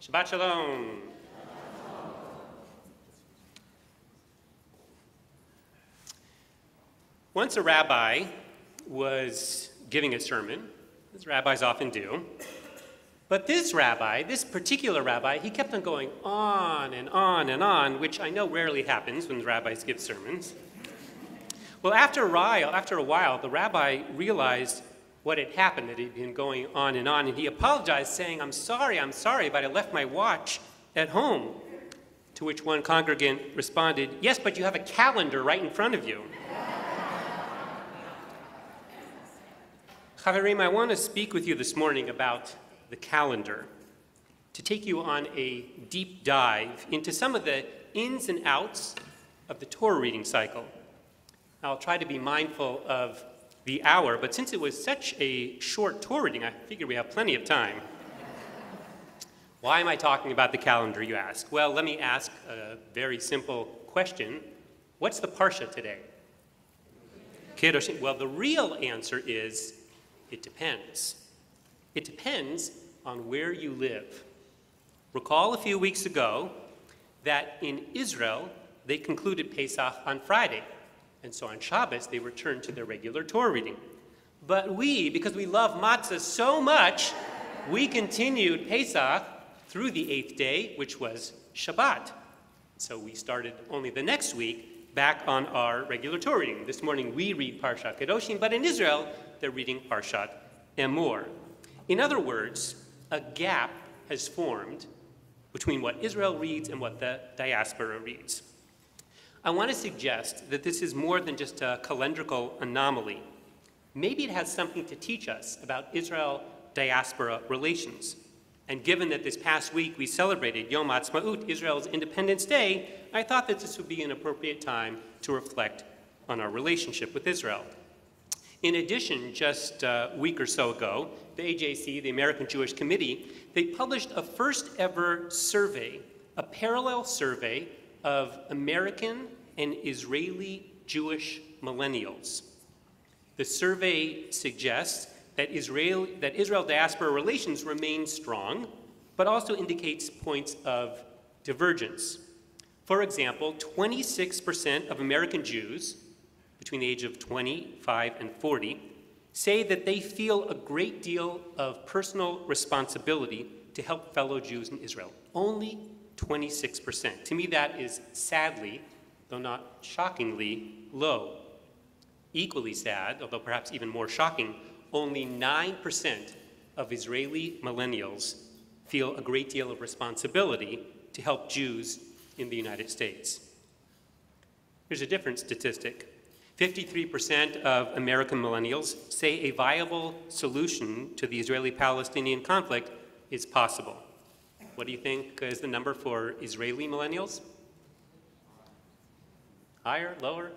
Shabbat Shalom. Once a rabbi was giving a sermon, as rabbis often do, but this particular rabbi, he kept on going on and on and on, which I know rarely happens when the rabbis give sermons. Well, after a while, the rabbi realized what had happened, that he'd been going on, and he apologized, saying, I'm sorry, but I left my watch at home. To which one congregant responded, yes, but you have a calendar right in front of you. Chaverim, I want to speak with you this morning about the calendar, to take you on a deep dive into some of the ins and outs of the Torah reading cycle. I'll try to be mindful of the hour, but since it was such a short Torah reading, I figure we have plenty of time. Why am I talking about the calendar, you ask? Well, let me ask a very simple question. What's the Parsha today? Kedoshim. Well, the real answer is, it depends. It depends on where you live. Recall a few weeks ago that in Israel, they concluded Pesach on Friday. And so on Shabbos, they returned to their regular Torah reading. But we, because we love matzah so much, we continued Pesach through the 8th day, which was Shabbat. So we started only the next week back on our regular Torah reading. This morning we read Parshat Kedoshim, but in Israel, they're reading Parshat Emor. In other words, a gap has formed between what Israel reads and what the diaspora reads. I want to suggest that this is more than just a calendrical anomaly. Maybe it has something to teach us about Israel-Diaspora relations. And given that this past week we celebrated Yom Ha'atzmaut, Israel's Independence Day, I thought that this would be an appropriate time to reflect on our relationship with Israel. In addition, just a week or so ago, the AJC, the American Jewish Committee, they published a first ever survey, a parallel survey of American and Israeli Jewish millennials. The survey suggests that Israel-diaspora relations remain strong, but also indicates points of divergence. For example, 26% of American Jews between the age of 25 and 40 say that they feel a great deal of personal responsibility to help fellow Jews in Israel. Only 26%. To me, that is sadly, though not shockingly, low. Equally sad, although perhaps even more shocking, only 9% of Israeli millennials feel a great deal of responsibility to help Jews in the United States. Here's a different statistic. 53% of American millennials say a viable solution to the Israeli-Palestinian conflict is possible. What do you think is the number for Israeli millennials? Higher? Lower?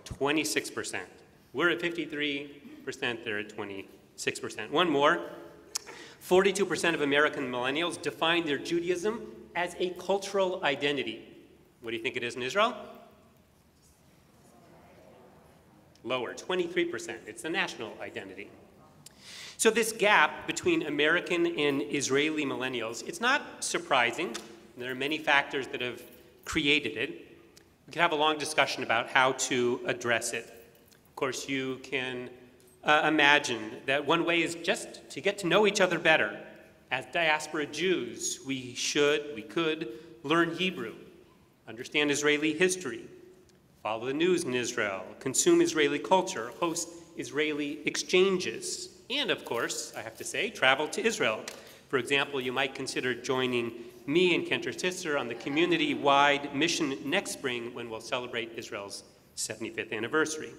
26%. We're at 53%, they're at 26%. One more. 42% of American millennials define their Judaism as a cultural identity. What do you think it is in Israel? Lower, 23%. It's the national identity. So this gap between American and Israeli millennials, it's not surprising. There are many factors that have created it. We could have a long discussion about how to address it. Of course, you can imagine that one way is just to get to know each other better. As diaspora Jews, we could learn Hebrew, understand Israeli history, follow the news in Israel, consume Israeli culture, host Israeli exchanges, and of course, I have to say, travel to Israel. For example, you might consider joining me and Kenter's sister on the community-wide mission next spring when we'll celebrate Israel's 75th anniversary.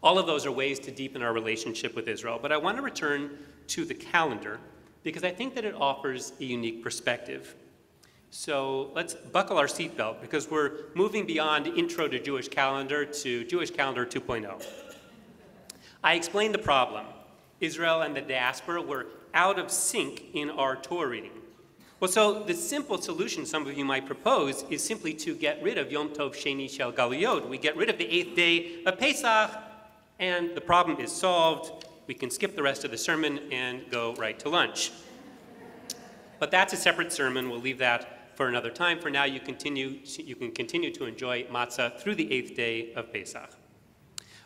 All of those are ways to deepen our relationship with Israel, but I want to return to the calendar because I think that it offers a unique perspective. So let's buckle our seatbelt because we're moving beyond Intro to Jewish Calendar to Jewish Calendar 2.0. I explained the problem. Israel and the diaspora were out of sync in our Torah reading. Well, so the simple solution some of you might propose is simply to get rid of Yom Tov Sheni Shel Galuyot. We get rid of the 8th day of Pesach, and the problem is solved. We can skip the rest of the sermon and go right to lunch. But that's a separate sermon. We'll leave that for another time. For now, you can continue to enjoy matzah through the 8th day of Pesach.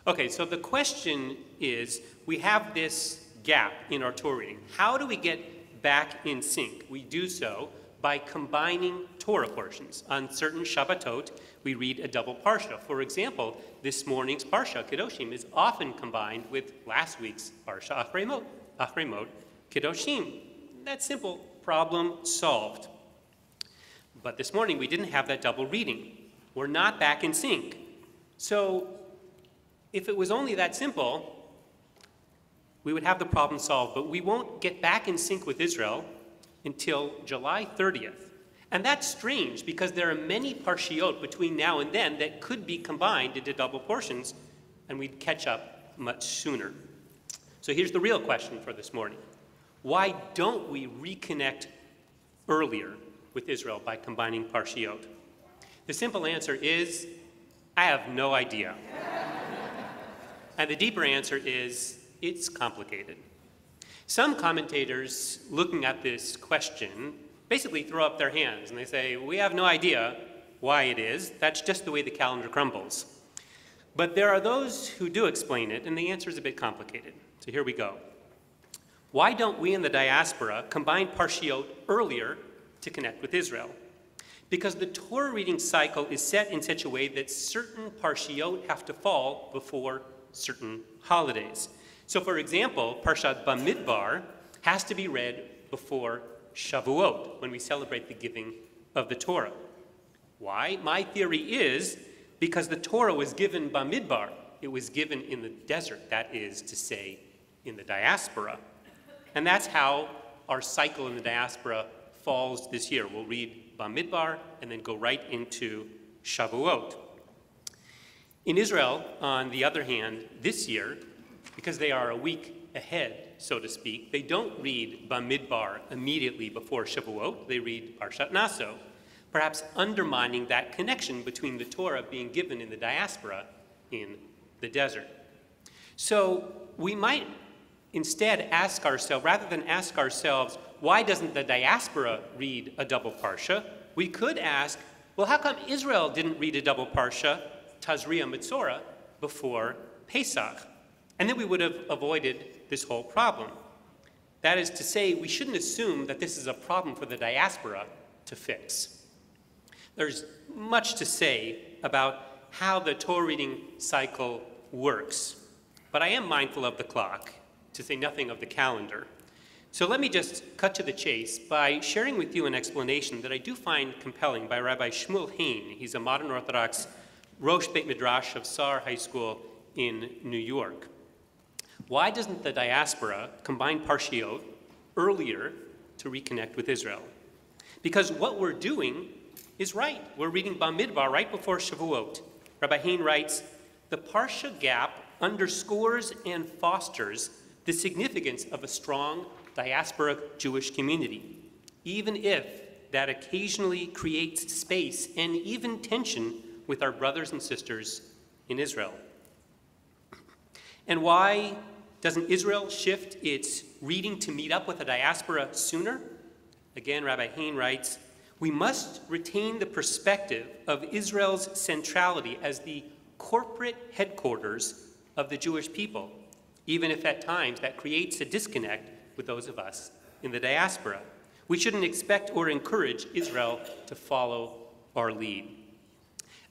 Okay, so the question is, we have this gap in our Torah reading. How do we get back in sync? We do so by combining Torah portions. On certain Shabbatot, we read a double parsha. For example, this morning's parsha, Kedoshim, is often combined with last week's parsha, Achremot, Kedoshim. That's simple, problem solved. But this morning, we didn't have that double reading. We're not back in sync. So if it was only that simple, we would have the problem solved, but we won't get back in sync with Israel until July 30th. And that's strange because there are many parshiot between now and then that could be combined into double portions, and we'd catch up much sooner. So here's the real question for this morning. Why don't we reconnect earlier with Israel by combining parshiot? The simple answer is, I have no idea. And the deeper answer is, it's complicated. Some commentators looking at this question basically throw up their hands and they say, we have no idea why it is. That's just the way the calendar crumbles. But there are those who do explain it, and the answer is a bit complicated. So here we go. Why don't we in the diaspora combine parshiot earlier to connect with Israel? Because the Torah reading cycle is set in such a way that certain parshiot have to fall before certain holidays. So for example, Parshat Bamidbar has to be read before Shavuot, when we celebrate the giving of the Torah. Why? My theory is because the Torah was given Bamidbar. It was given in the desert, that is to say, in the diaspora. And that's how our cycle in the diaspora falls this year. We'll read Bamidbar and then go right into Shavuot. In Israel, on the other hand, this year, because they are a week ahead, so to speak, they don't read Bamidbar immediately before Shavuot. They read Parshat Naso, perhaps undermining that connection between the Torah being given in the diaspora in the desert. So we might instead ask ourselves, rather than ask ourselves, why doesn't the diaspora read a double parsha? We could ask, well, how come Israel didn't read a double parsha, Tazria Mitzorah, before Pesach? And then we would have avoided this whole problem. That is to say, we shouldn't assume that this is a problem for the diaspora to fix. There's much to say about how the Torah reading cycle works, but I am mindful of the clock, to say nothing of the calendar. So let me just cut to the chase by sharing with you an explanation that I do find compelling by Rabbi Shmuel Hain. He's a modern Orthodox Rosh Beit Midrash of Sar High School in New York. Why doesn't the diaspora combine parshiot earlier to reconnect with Israel? Because what we're doing is right. We're reading Bamidbar right before Shavuot. Rabbi Hain writes, the parsha gap underscores and fosters the significance of a strong diaspora Jewish community, even if that occasionally creates space and even tension with our brothers and sisters in Israel. And why doesn't Israel shift its reading to meet up with the diaspora sooner? Again, Rabbi Hain writes, we must retain the perspective of Israel's centrality as the corporate headquarters of the Jewish people, even if at times that creates a disconnect with those of us in the diaspora. We shouldn't expect or encourage Israel to follow our lead.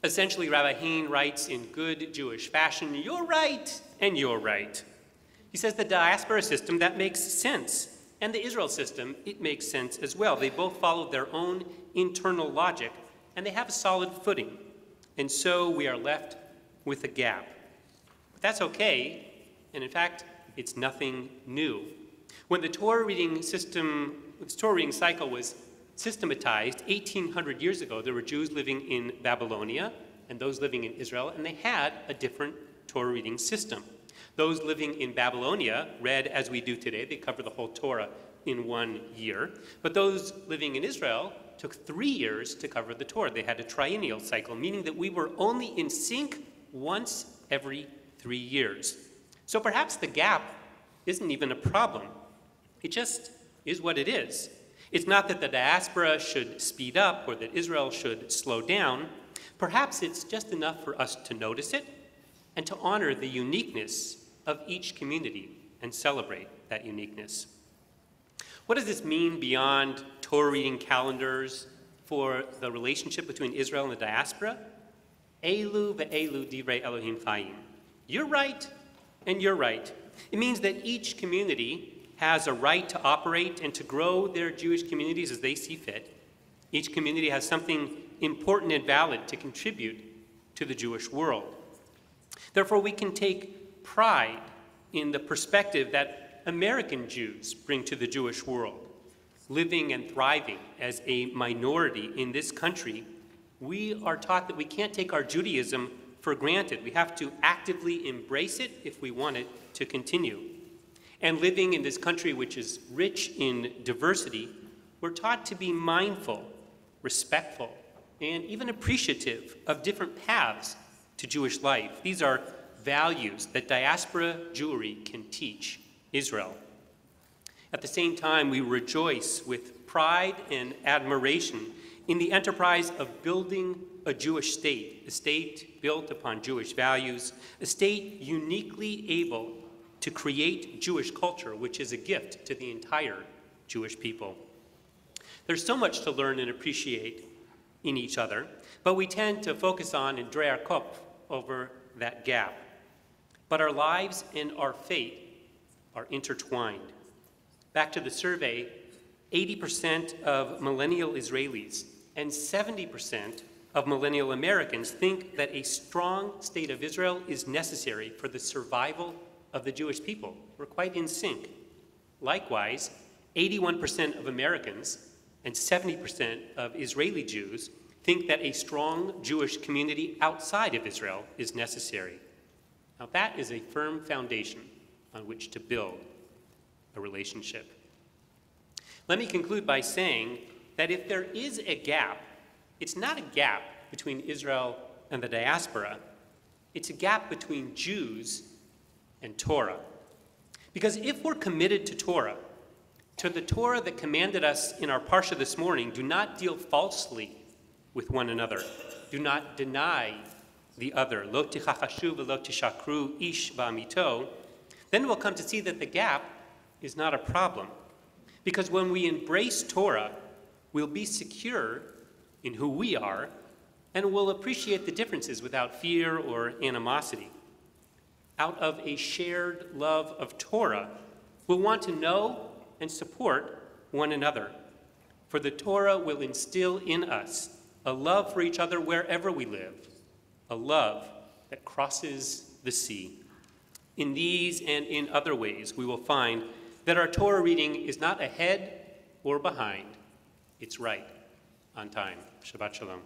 Essentially, Rabbi Hain writes in good Jewish fashion, you're right and you're right. He says the diaspora system, that makes sense. And the Israel system, it makes sense as well. They both follow their own internal logic, and they have a solid footing. And so we are left with a gap. But that's okay, and in fact, it's nothing new. When the Torah reading cycle was systematized 1,800 years ago, there were Jews living in Babylonia and those living in Israel, and they had a different Torah reading system. Those living in Babylonia read as we do today. They cover the whole Torah in 1 year. But those living in Israel took 3 years to cover the Torah. They had a triennial cycle, meaning that we were only in sync once every 3 years. So perhaps the gap isn't even a problem. It just is what it is. It's not that the diaspora should speed up or that Israel should slow down. Perhaps it's just enough for us to notice it and to honor the uniqueness of each community and celebrate that uniqueness. What does this mean beyond Torah reading calendars for the relationship between Israel and the diaspora? Elu ve'elu divrei Elohim chayim. You're right, and you're right. It means that each community has a right to operate and to grow their Jewish communities as they see fit. Each community has something important and valid to contribute to the Jewish world. Therefore, we can take pride in the perspective that American Jews bring to the Jewish world. Living and thriving as a minority in this country, we are taught that we can't take our Judaism for granted. We have to actively embrace it if we want it to continue. And living in this country which is rich in diversity, we're taught to be mindful, respectful, and even appreciative of different paths to Jewish life. These are values that diaspora Jewry can teach Israel. At the same time, we rejoice with pride and admiration in the enterprise of building a Jewish state, a state built upon Jewish values, a state uniquely able to create Jewish culture, which is a gift to the entire Jewish people. There's so much to learn and appreciate in each other, but we tend to focus on and dreh our kopf over that gap. But our lives and our fate are intertwined. Back to the survey, 80% of millennial Israelis and 70% of millennial Americans think that a strong state of Israel is necessary for the survival of the Jewish people. We're quite in sync. Likewise, 81% of Americans and 70% of Israeli Jews think that a strong Jewish community outside of Israel is necessary. Now that is a firm foundation on which to build a relationship. Let me conclude by saying that if there is a gap, it's not a gap between Israel and the diaspora. It's a gap between Jews and Torah. Because if we're committed to Torah, to the Torah that commanded us in our parsha this morning, do not deal falsely with one another. Do not deny the other. Lo tichachashu v'lo tishakru ish ba'amito. Then we'll come to see that the gap is not a problem. Because when we embrace Torah, we'll be secure in who we are, and we'll appreciate the differences without fear or animosity. Out of a shared love of Torah, we'll want to know and support one another. For the Torah will instill in us a love for each other wherever we live, a love that crosses the sea. In these and in other ways, we will find that our Torah reading is not ahead or behind. It's right on time. Shabbat Shalom.